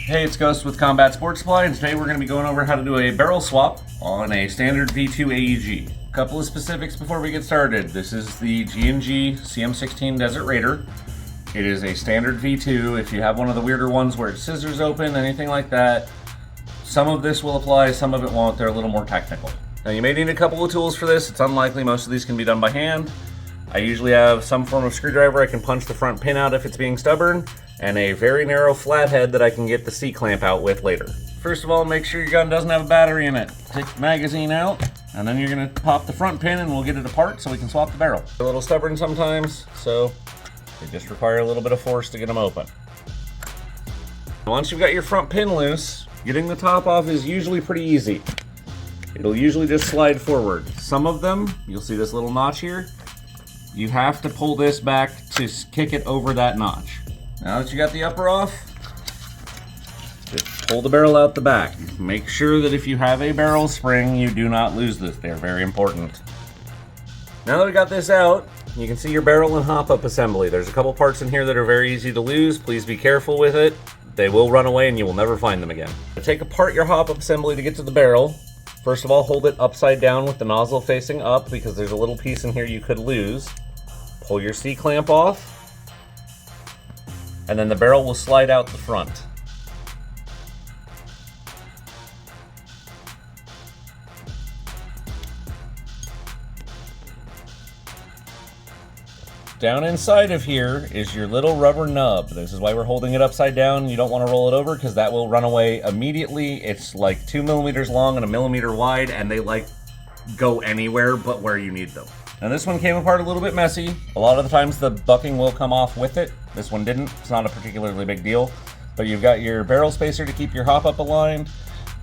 Hey, it's Ghost with Combat Sports Supply, and today we're going to be going over how to do a barrel swap on a standard V2 AEG. A couple of specifics before we get started. This is the G&G CM16 Desert Raider. It is a standard V2. If you have one of the weirder ones where it's scissors open, anything like that, some of this will apply, some of it won't. They're a little more technical. Now you may need a couple of tools for this. It's unlikely most of these can be done by hand. I usually have some form of screwdriver I can punch the front pin out if it's being stubborn, and a very narrow flathead that I can get the C-clamp out with later. First of all, make sure your gun doesn't have a battery in it. Take the magazine out, and then you're gonna pop the front pin and we'll get it apart so we can swap the barrel. They're a little stubborn sometimes, so they just require a little bit of force to get them open. Once you've got your front pin loose, getting the top off is usually pretty easy. It'll usually just slide forward. Some of them, you'll see this little notch here, you have to pull this back to kick it over that notch. Now that you got the upper off, just pull the barrel out the back. Make sure that if you have a barrel spring, you do not lose this. They're very important. Now that we got this out, you can see your barrel and hop-up assembly. There's a couple parts in here that are very easy to lose. Please be careful with it. They will run away and you will never find them again. Take apart your hop-up assembly to get to the barrel. First of all, hold it upside down with the nozzle facing up because there's a little piece in here you could lose. Pull your C-clamp off, and then the barrel will slide out the front. Down inside of here is your little rubber nub. This is why we're holding it upside down. You don't want to roll it over because that will run away immediately. It's like 2 millimeters long and 1 millimeter wide, and they like go anywhere but where you need them. Now this one came apart a little bit messy. A lot of the times the bucking will come off with it. This one didn't. It's not a particularly big deal. But you've got your barrel spacer to keep your hop-up aligned,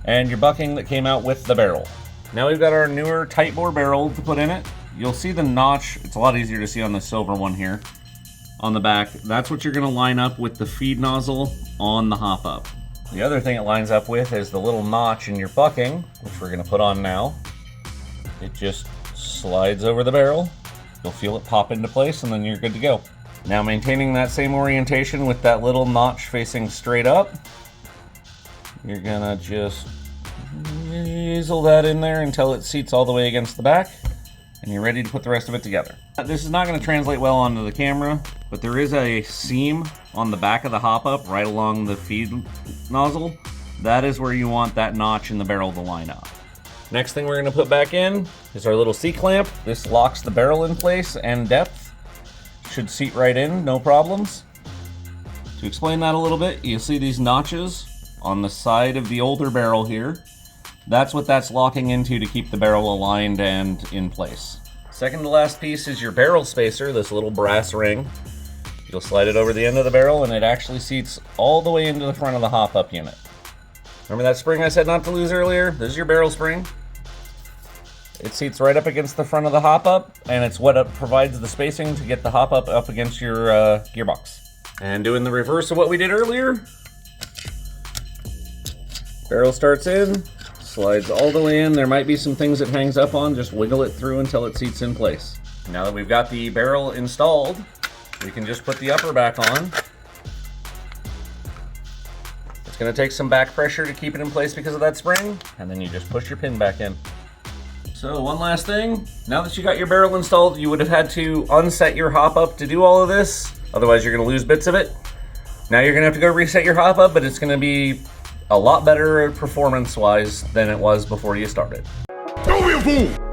and your bucking that came out with the barrel. Now we've got our newer Tightbore barrel to put in it. You'll see the notch. It's a lot easier to see on the silver one here on the back. That's what you're going to line up with the feed nozzle on the hop-up. The other thing it lines up with is the little notch in your bucking, which we're going to put on now. It just slides over the barrel. You'll feel it pop into place and then you're good to go. Now maintaining that same orientation with that little notch facing straight up, you're gonna just easel that in there until it seats all the way against the back and you're ready to put the rest of it together. This is not going to translate well onto the camera, but there is a seam on the back of the hop-up right along the feed nozzle. That is where you want that notch in the barrel to line up. Next thing we're going to put back in is our little C-clamp. This locks the barrel in place and depth. Should seat right in, no problems. To explain that a little bit, you'll see these notches on the side of the older barrel here. That's what that's locking into to keep the barrel aligned and in place. Second to last piece is your barrel spacer, this little brass ring. You'll slide it over the end of the barrel and it actually seats all the way into the front of the hop-up unit. Remember that spring I said not to lose earlier? This is your barrel spring. It seats right up against the front of the hop-up, and it's what provides the spacing to get the hop-up up against your gearbox. And doing the reverse of what we did earlier. Barrel starts in, slides all the way in. There might be some things it hangs up on. Just wiggle it through until it seats in place. Now that we've got the barrel installed, we can just put the upper back on. It's going to take some back pressure to keep it in place because of that spring, and then you just push your pin back in. So one last thing, now that you got your barrel installed, you would have had to unset your hop-up to do all of this, otherwise you're going to lose bits of it. Now you're going to have to go reset your hop-up, but it's going to be a lot better performance-wise than it was before you started. Don't be a fool!